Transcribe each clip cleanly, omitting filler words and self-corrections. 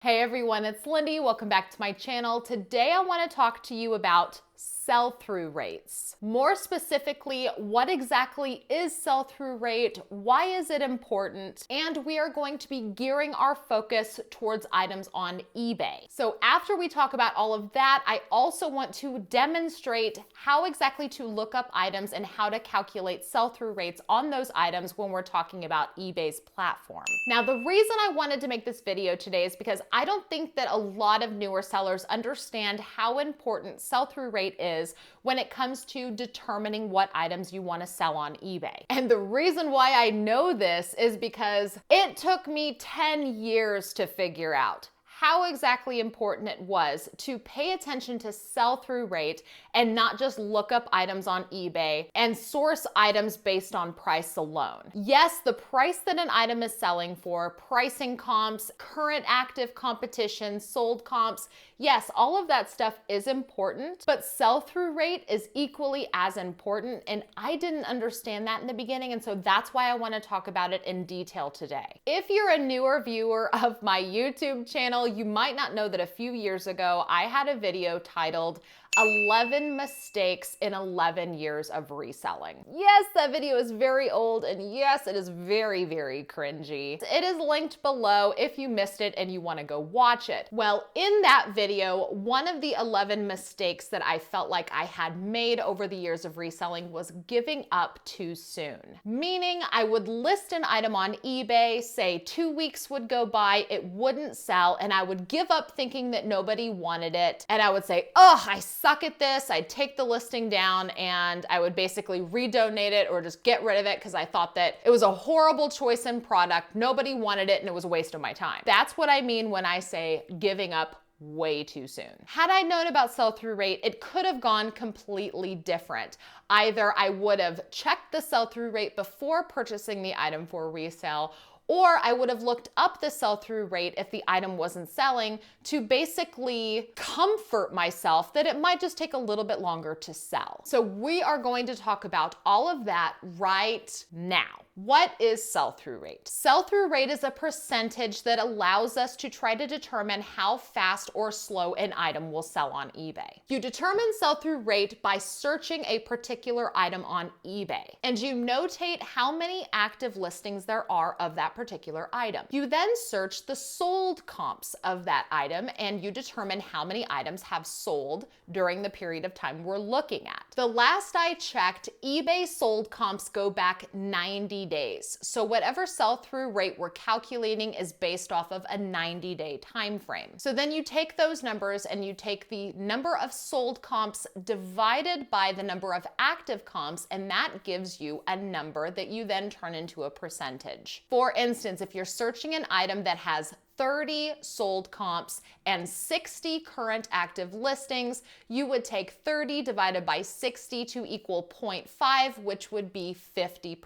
Hey everyone, it's Lindey. Welcome back to my channel. Today I want to talk to you about sell-through rates. More specifically, what exactly is sell-through rate? Why is it important? And we are going to be gearing our focus towards items on eBay. So after we talk about all of that, I also want to demonstrate how exactly to look up items and how to calculate sell-through rates on those items when we're talking about eBay's platform. Now, the reason I wanted to make this video today is because I don't think that a lot of newer sellers understand how important sell-through rate is when it comes to determining what items you want to sell on eBay. And the reason why I know this is because it took me 10 years to figure out how exactly important it was to pay attention to sell-through rate and not just look up items on eBay and source items based on price alone. Yes, the price that an item is selling for, pricing comps, current active competition, sold comps, yes, all of that stuff is important, but sell-through rate is equally as important, and I didn't understand that in the beginning, and so that's why I want to talk about it in detail today. If you're a newer viewer of my YouTube channel, you might not know that a few years ago, I had a video titled 11 mistakes in 11 years of reselling. Yes, that video is very old, and yes, it is very, very cringy. It is linked below if you missed it and you want to go watch it. Well, in that video, one of the 11 mistakes that I felt like I had made over the years of reselling was giving up too soon. Meaning I would list an item on eBay, say 2 weeks would go by, it wouldn't sell, and I would give up thinking that nobody wanted it, and I would say, oh, I suck at this. I'd take the listing down and I would basically redonate it or just get rid of it because I thought that it was a horrible choice in product. Nobody wanted it and it was a waste of my time. That's what I mean when I say giving up way too soon. Had I known about sell-through rate, it could have gone completely different. Either I would have checked the sell-through rate before purchasing the item for resale, or I would have looked up the sell-through rate if the item wasn't selling to basically comfort myself that it might just take a little bit longer to sell. So we are going to talk about all of that right now. What is sell-through rate? Sell-through rate is a percentage that allows us to try to determine how fast or slow an item will sell on eBay. You determine sell-through rate by searching a particular item on eBay, and you notate how many active listings there are of that particular item. You then search the sold comps of that item, and you determine how many items have sold during the period of time we're looking at. The last I checked, eBay sold comps go back 90 days. So whatever sell-through rate we're calculating is based off of a 90-day time frame. So then you take those numbers and you take the number of sold comps divided by the number of active comps, and that gives you a number that you then turn into a percentage. For instance, if you're searching an item that has 30 sold comps and 60 current active listings, you would take 30 divided by 60 to equal 0.5, which would be 50%.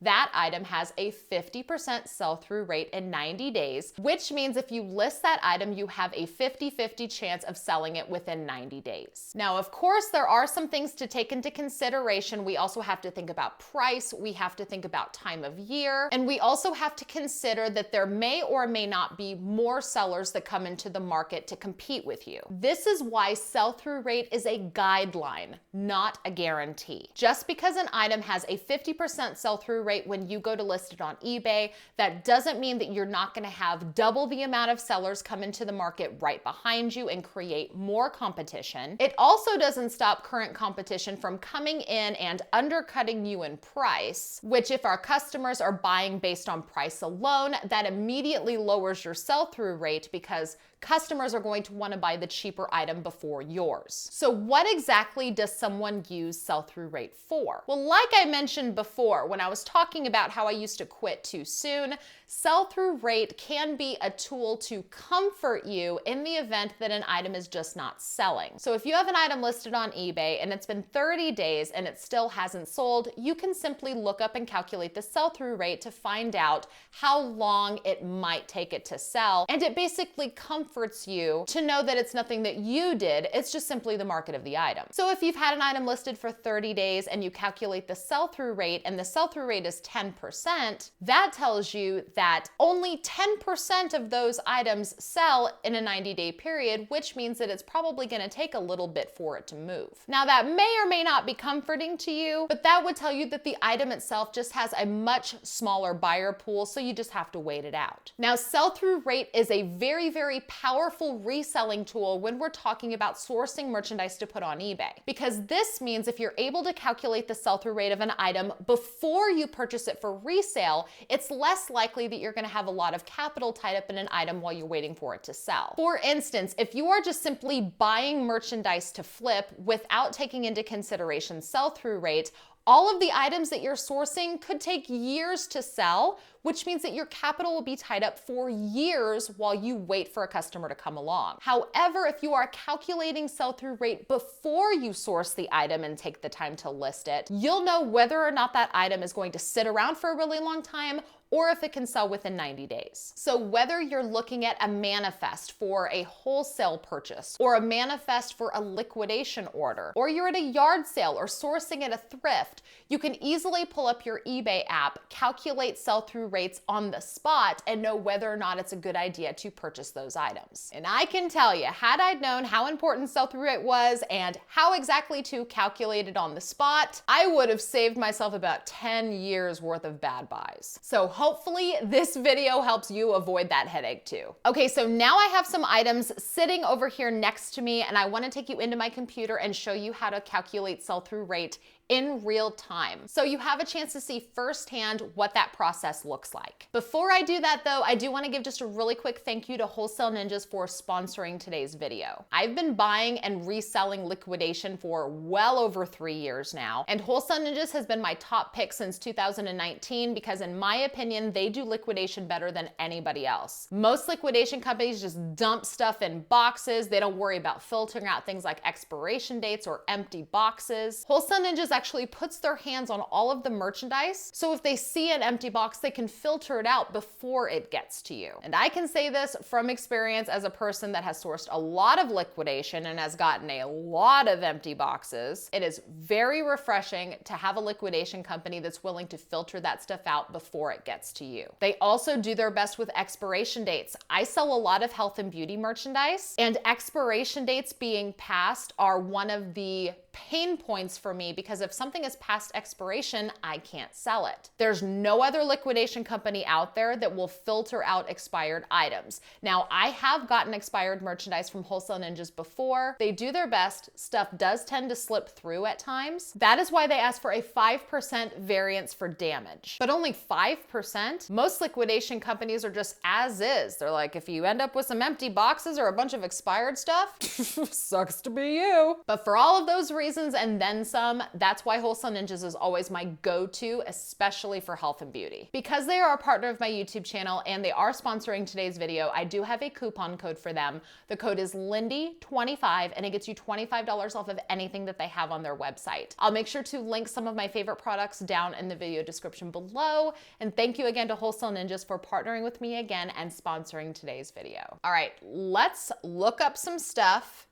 That item has a 50% sell-through rate in 90 days, which means if you list that item, you have a 50-50 chance of selling it within 90 days. Now, of course, there are some things to take into consideration. We also have to think about price, we have to think about time of year, and we also have to consider that there may or may not be more sellers that come into the market to compete with you. This is why sell-through rate is a guideline, not a guarantee. Just because an item has a 50% sell-through rate when you go to list it on eBay, that doesn't mean that you're not going to have double the amount of sellers come into the market right behind you and create more competition. It also doesn't stop current competition from coming in and undercutting you in price, which if our customers are buying based on price alone, that immediately lowers your sell-through rate because customers are going to want to buy the cheaper item before yours. So what exactly does someone use sell-through rate for? Well, like I mentioned before, when I was talking about how I used to quit too soon, sell-through rate can be a tool to comfort you in the event that an item is just not selling. So if you have an item listed on eBay and it's been 30 days and it still hasn't sold, you can simply look up and calculate the sell-through rate to find out how long it might take it to sell. And it basically comforts you to know that it's nothing that you did, it's just simply the market of the item. So if you've had an item listed for 30 days and you calculate the sell-through rate and the sell-through rate rate is 10%, that tells you that only 10% of those items sell in a 90-day period, which means that it's probably going to take a little bit for it to move. Now, that may or may not be comforting to you, but that would tell you that the item itself just has a much smaller buyer pool, so you just have to wait it out. Now, sell-through rate is a very, very powerful reselling tool when we're talking about sourcing merchandise to put on eBay, because this means if you're able to calculate the sell-through rate of an item before you purchase it for resale, it's less likely that you're going to have a lot of capital tied up in an item while you're waiting for it to sell. For instance, if you are just simply buying merchandise to flip without taking into consideration sell-through rate, all of the items that you're sourcing could take years to sell, which means that your capital will be tied up for years while you wait for a customer to come along. However, if you are calculating sell-through rate before you source the item and take the time to list it, you'll know whether or not that item is going to sit around for a really long time or if it can sell within 90 days. So whether you're looking at a manifest for a wholesale purchase or a manifest for a liquidation order, or you're at a yard sale or sourcing at a thrift, you can easily pull up your eBay app, calculate sell-through rates on the spot, and know whether or not it's a good idea to purchase those items. And I can tell you, had I known how important sell-through rate was and how exactly to calculate it on the spot, I would have saved myself about 10 years worth of bad buys. So hopefully this video helps you avoid that headache too. Okay, so now I have some items sitting over here next to me, and I want to take you into my computer and show you how to calculate sell-through rate in real time, so you have a chance to see firsthand what that process looks like. Before I do that though, I do want to give just a really quick thank you to Wholesale Ninjas for sponsoring today's video. I've been buying and reselling liquidation for well over 3 years now, and Wholesale Ninjas has been my top pick since 2019 because in my opinion, they do liquidation better than anybody else. Most liquidation companies just dump stuff in boxes. They don't worry about filtering out things like expiration dates or empty boxes. Wholesale Ninjas actually puts their hands on all of the merchandise, so if they see an empty box, they can filter it out before it gets to you. And I can say this from experience as a person that has sourced a lot of liquidation and has gotten a lot of empty boxes. It is very refreshing to have a liquidation company that's willing to filter that stuff out before it gets to you. They also do their best with expiration dates. I sell a lot of health and beauty merchandise, and expiration dates being passed are one of the pain points for me because if something is past expiration, I can't sell it. There's no other liquidation company out there that will filter out expired items. Now, I have gotten expired merchandise from Wholesale Ninjas before. They do their best. Stuff does tend to slip through at times. That is why they ask for a 5% variance for damage, but only 5%. Most liquidation companies are just as is. They're like, if you end up with some empty boxes or a bunch of expired stuff, sucks to be you. But for all of those reasons and then some, that's why Wholesale Ninjas is always my go-to, especially for health and beauty. Because they are a partner of my YouTube channel and they are sponsoring today's video, I do have a coupon code for them. The code is Lindey25 and it gets you $25 off of anything that they have on their website. I'll make sure to link some of my favorite products down in the video description below. And thank you again to Wholesale Ninjas for partnering with me again and sponsoring today's video. All right, let's look up some stuff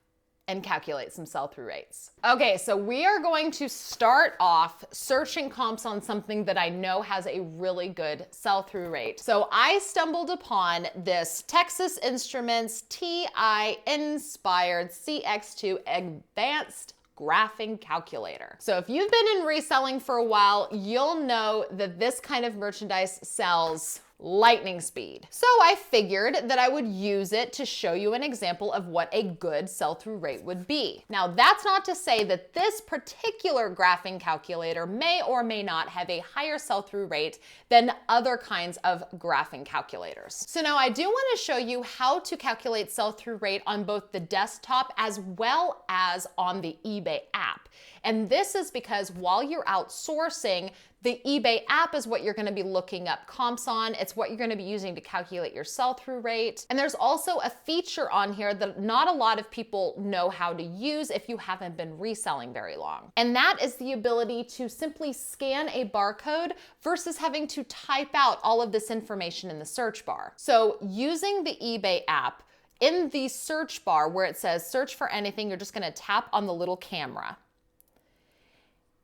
and calculate some sell-through rates. Okay, so we are going to start off searching comps on something that I know has a really good sell-through rate. So I stumbled upon this Texas Instruments TI Inspired CX2 Advanced Graphing Calculator. So if you've been in reselling for a while, you'll know that this kind of merchandise sells lightning speed. So I figured that I would use it to show you an example of what a good sell-through rate would be. Now, that's not to say that this particular graphing calculator may or may not have a higher sell-through rate than other kinds of graphing calculators. So now I do want to show you how to calculate sell-through rate on both the desktop as well as on the eBay app. And this is because while you're outsourcing, the eBay app is what you're going to be looking up comps on. It's what you're going to be using to calculate your sell-through rate. And there's also a feature on here that not a lot of people know how to use if you haven't been reselling very long. And that is the ability to simply scan a barcode versus having to type out all of this information in the search bar. So using the eBay app, in the search bar where it says search for anything, you're just going to tap on the little camera.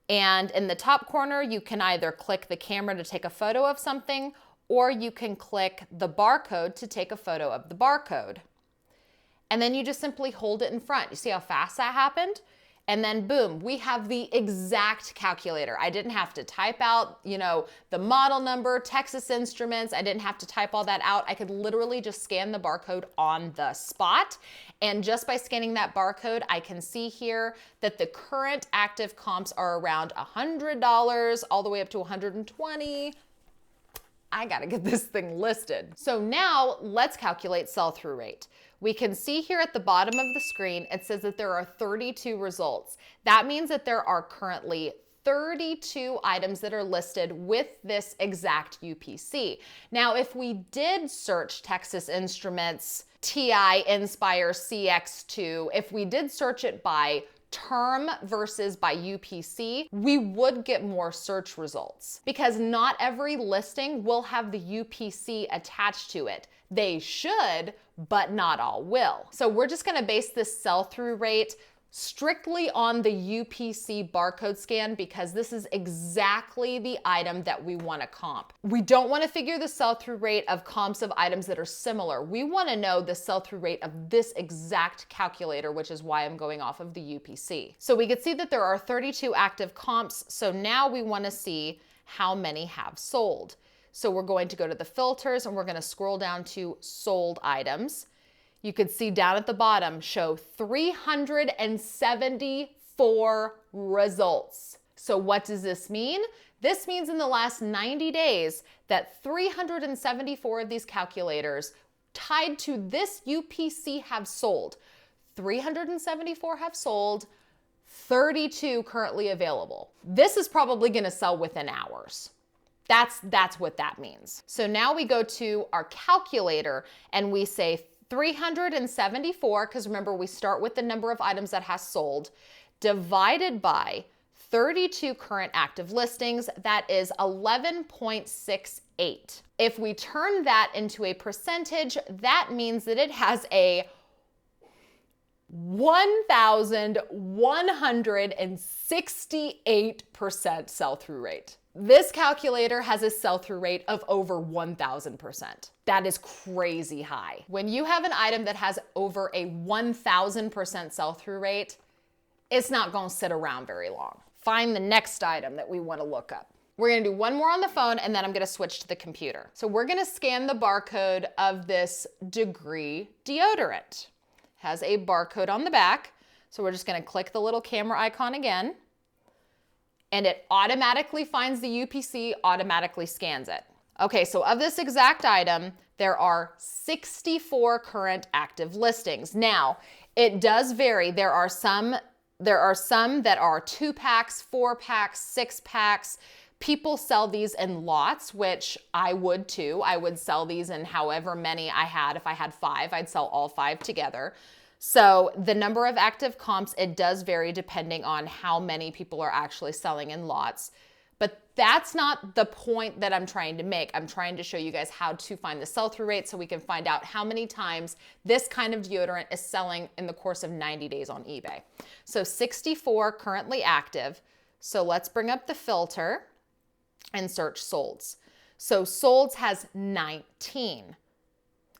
And in the top corner, you can either click the camera to take a photo of something, or you can click the barcode to take a photo of the barcode. And then you just simply hold it in front. You see how fast that happened? And then boom, we have the exact calculator. I didn't have to type out, the model number, Texas Instruments. I didn't have to type all that out. I could literally just scan the barcode on the spot. And just by scanning that barcode, I can see here that the current active comps are around $100 all the way up to $120. I gotta get this thing listed. So now let's calculate sell-through rate. We can see here at the bottom of the screen, it says that there are 32 results. That means that there are currently 32 items that are listed with this exact UPC. Now, if we did search Texas Instruments TI Inspire CX2, if we did search it by term versus by UPC, we would get more search results because not every listing will have the UPC attached to it. They should, but not all will. So we're just gonna base this sell-through rate strictly on the UPC barcode scan because this is exactly the item that we want to comp. We don't want to figure the sell-through rate of comps of items that are similar. We want to know the sell-through rate of this exact calculator, which is why I'm going off of the UPC. So we can see that there are 32 active comps. So now we want to see how many have sold. So we're going to go to the filters and we're going to scroll down to sold items. You can see down at the bottom, show 374 results. So what does this mean? This means in the last 90 days that 374 of these calculators tied to this UPC have sold. 374 have sold, 32 currently available. This is probably gonna sell within hours. That's what that means. So now we go to our calculator and we say 374, because remember we start with the number of items that has sold, divided by 32 current active listings, that is 11.68. If we turn that into a percentage, that means that it has a 1,168% sell-through rate. This calculator has a sell-through rate of over 1,000%. That is crazy high. When you have an item that has over a 1,000% sell-through rate, it's not gonna sit around very long. Find the next item that we wanna look up. We're gonna do one more on the phone and then I'm gonna switch to the computer. So we're gonna scan the barcode of this Degree deodorant. It has a barcode on the back. So we're just gonna click the little camera icon again, and it automatically finds the UPC, automatically scans it. Okay, so of this exact item, there are 64 current active listings. Now, it does vary. There are some that are 2-packs, 4-packs, 6-packs. People sell these in lots, which I would too. I would sell these in however many I had. If I had 5, I'd sell all 5 together. So the number of active comps, it does vary depending on how many people are actually selling in lots. But that's not the point that I'm trying to make. I'm trying to show you guys how to find the sell-through rate so we can find out how many times this kind of deodorant is selling in the course of 90 days on eBay. So 64 currently active. So let's bring up the filter and search solds. So solds has 19.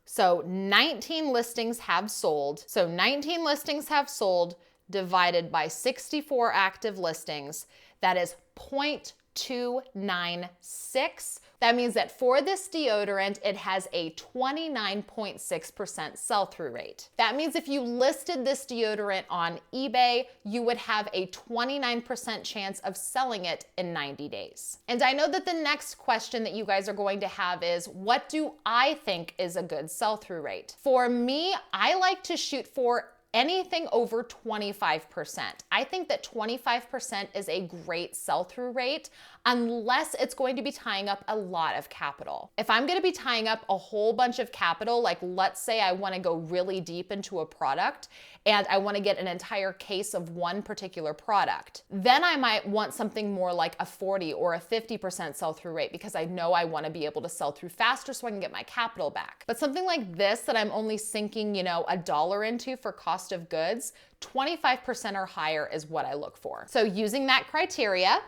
So 19 listings have sold. So 19 listings have sold divided by 64 active listings. That is 0.296. That means that for this deodorant, it has a 29.6% sell-through rate. That means if you listed this deodorant on eBay, you would have a 29% chance of selling it in 90 days. And I know that the next question that you guys are going to have is, what do I think is a good sell-through rate? For me, I like to shoot for anything over 25%. I think that 25% is a great sell-through rate unless it's going to be tying up a lot of capital. If I'm gonna be tying up a whole bunch of capital, like let's say I wanna go really deep into a product and I wanna get an entire case of one particular product, then I might want something more like a 40 or a 50% sell-through rate because I know I wanna be able to sell through faster so I can get my capital back. But something like this that I'm only sinking, $1 into for cost cost of goods, 25% or higher is what I look for. So using that criteria,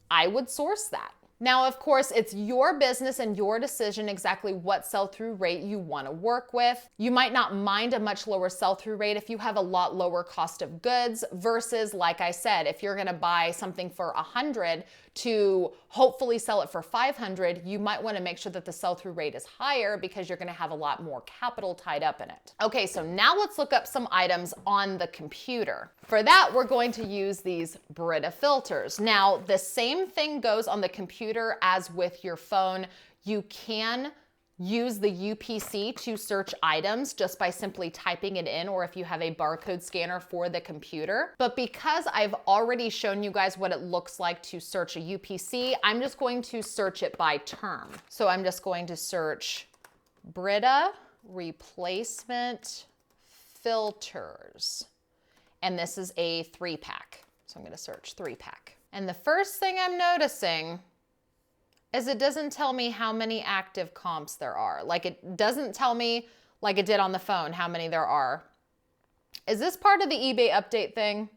I would source that. Now, of course, it's your business and your decision exactly what sell-through rate you want to work with. You might not mind a much lower sell-through rate if you have a lot lower cost of goods versus, like I said, if you're going to buy something for 100 to hopefully sell it for 500, you might want to make sure that the sell-through rate is higher because you're going to have a lot more capital tied up in it. Okay, so now let's look up some items on the computer. For that, we're going to use these Brita filters. Now, the same thing goes on the computer as with your phone. You can use the UPC to search items just by simply typing it in, or if you have a barcode scanner for the computer. But because I've already shown you guys what it looks like to search a UPC, I'm just going to search it by term. So I'm just going to search Brita replacement filters. And this is a 3-pack. So I'm going to search 3-pack. And the first thing I'm noticing is it doesn't tell me how many active comps there are. Like, it doesn't tell me, like it did on the phone, how many there are. Is this part of the eBay update thing?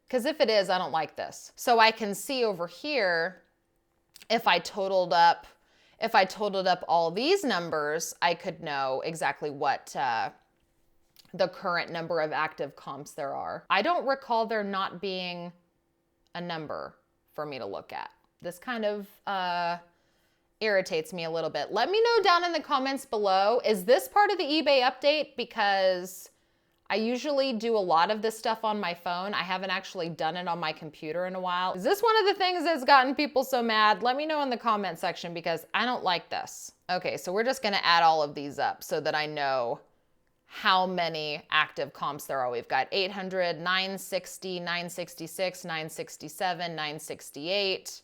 Because if it is, I don't like this. So I can see over here, if I totaled up all these numbers, I could know exactly what the current number of active comps there are. I don't recall there not being a number for me to look at. This kind of irritates me a little bit. Let me know down in the comments below, is this part of the eBay update? Because I usually do a lot of this stuff on my phone. I haven't actually done it on my computer in a while. Is this one of the things that's gotten people so mad? Let me know in the comment section because I don't like this. Okay, so we're just gonna add all of these up so that I know how many active comps there are. We've got 800, 960, 966, 967, 968.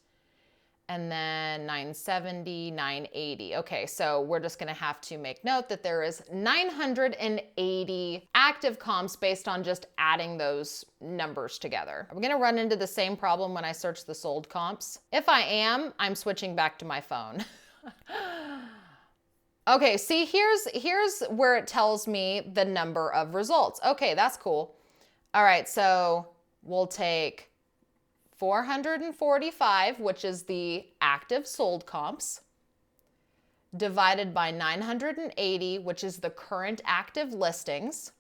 And then 970, 980. Okay, so we're just gonna have to make note that there is 980 active comps based on just adding those numbers together. I'm gonna run into the same problem when I search the sold comps. If I am, I'm switching back to my phone. Okay, see, here's where it tells me the number of results. Okay, that's cool. All right, so we'll take 445, which is the active sold comps, divided by 980, which is the current active listings.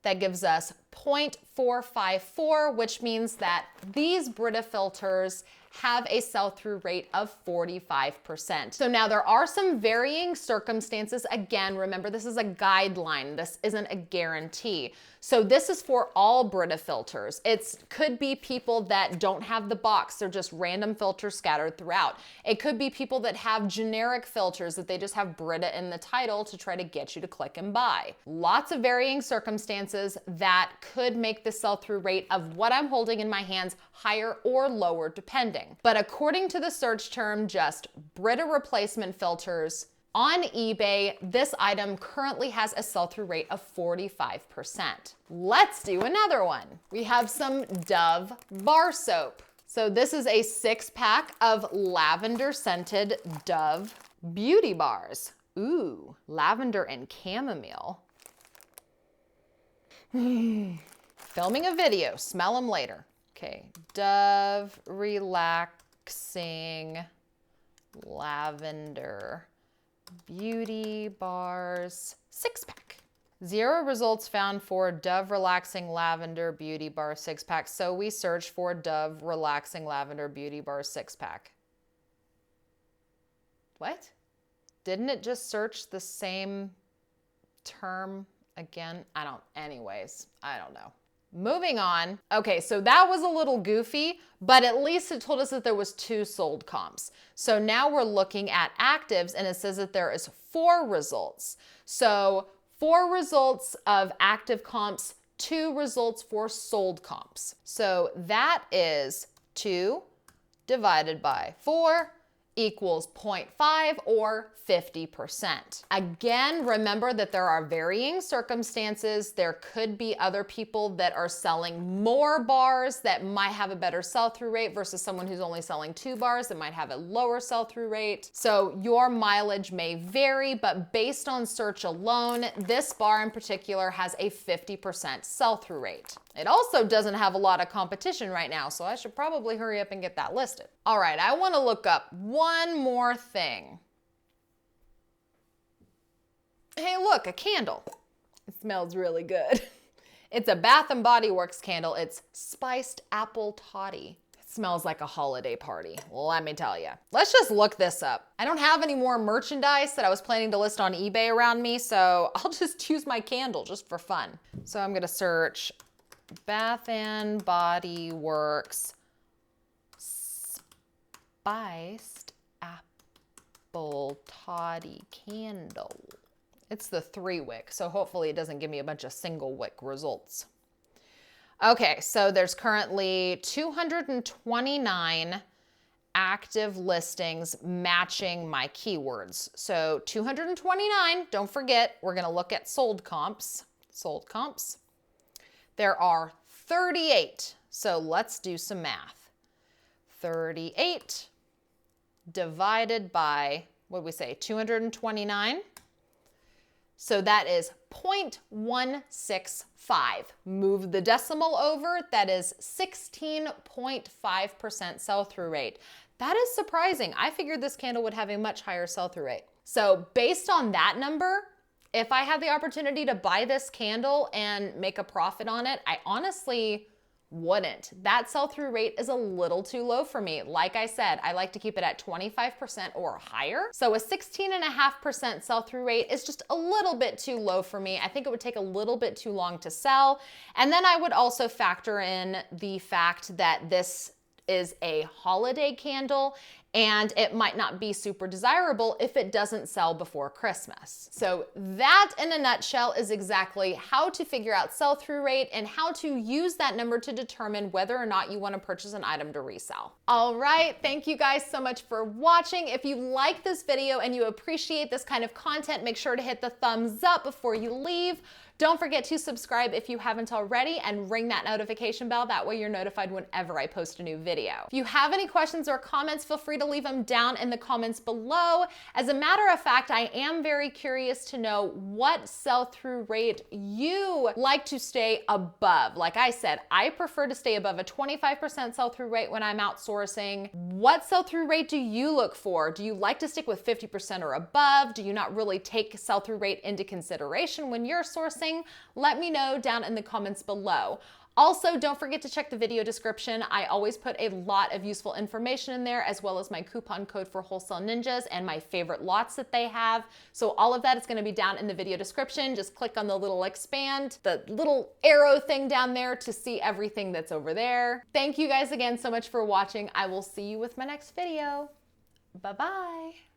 That gives us 0.454, which means that these Brita filters have a sell-through rate of 45%. So now there are some varying circumstances. Again, remember, this is a guideline. This isn't a guarantee. So this is for all Brita filters. It could be people that don't have the box. They're just random filters scattered throughout. It could be people that have generic filters that they just have Brita in the title to try to get you to click and buy. Lots of varying circumstances that could make the sell-through rate of what I'm holding in my hands higher or lower depending. But according to the search term, just Brita replacement filters, on eBay, this item currently has a sell-through rate of 45%. Let's do another one. We have some Dove bar soap. So this is a 6-pack of lavender scented Dove beauty bars. Ooh, lavender and chamomile. Filming a video, smell them later. Okay, Dove relaxing lavender beauty bars 6-pack. 0 results found for Dove Relaxing Lavender Beauty Bar 6-pack. So we searched for Dove Relaxing Lavender Beauty Bar 6-pack. What? Didn't it just search the same term again? Anyways, I don't know. Moving on. Okay, so that was a little goofy, but at least it told us that there was 2 sold comps. So now we're looking at actives and it says that there is 4 results. So 4 results of active comps, 2 results for sold comps. So that is 2 divided by 4 equals 0.5 or 50%. Again, remember that there are varying circumstances. There could be other people that are selling more bars that might have a better sell-through rate versus someone who's only selling 2 bars that might have a lower sell-through rate. So your mileage may vary, but based on search alone, this bar in particular has a 50% sell-through rate. It also doesn't have a lot of competition right now, so I should probably hurry up and get that listed. All right, I want to look up one more thing. Hey, look, a candle. It smells really good. It's a Bath & Body Works candle. It's spiced apple toddy. It smells like a holiday party, let me tell you. Let's just look this up. I don't have any more merchandise that I was planning to list on eBay around me, so I'll just use my candle just for fun. So I'm gonna search Bath & Body Works spiced apple toddy candle. It's the 3-wick, so hopefully it doesn't give me a bunch of single wick results. Okay, so there's currently 229 active listings matching my keywords. So 229, don't forget, we're gonna look at sold comps. Sold comps. There are 38, so let's do some math. 38 divided by, what did we say, 229? So that is 0.165. Move the decimal over, that is 16.5% sell-through rate. That is surprising. I figured this candle would have a much higher sell-through rate. So based on that number, if I had the opportunity to buy this candle and make a profit on it, I honestly wouldn't. That sell-through rate is a little too low for me. Like I said, I like to keep it at 25% or higher. So a 16.5% sell-through rate is just a little bit too low for me. I think it would take a little bit too long to sell. And then I would also factor in the fact that this is a holiday candle and it might not be super desirable if it doesn't sell before Christmas. So that in a nutshell is exactly how to figure out sell-through rate and how to use that number to determine whether or not you want to purchase an item to resell. All right, thank you guys so much for watching. If you like this video and you appreciate this kind of content, make sure to hit the thumbs up before you leave. Don't forget to subscribe if you haven't already and ring that notification bell. That way you're notified whenever I post a new video. If you have any questions or comments, feel free to leave them down in the comments below. As a matter of fact, I am very curious to know what sell-through rate you like to stay above. Like I said, I prefer to stay above a 25% sell-through rate when I'm outsourcing. What sell-through rate do you look for? Do you like to stick with 50% or above? Do you not really take sell-through rate into consideration when you're sourcing? Let me know down in the comments below. Also, don't forget to check the video description. I always put a lot of useful information in there, as well as my coupon code for Wholesale Ninjas and my favorite lots that they have. So all of that is going to be down in the video description. Just click on the little expand, the little arrow thing down there to see everything that's over there. Thank you guys again so much for watching. I will see you with my next video. Bye-bye.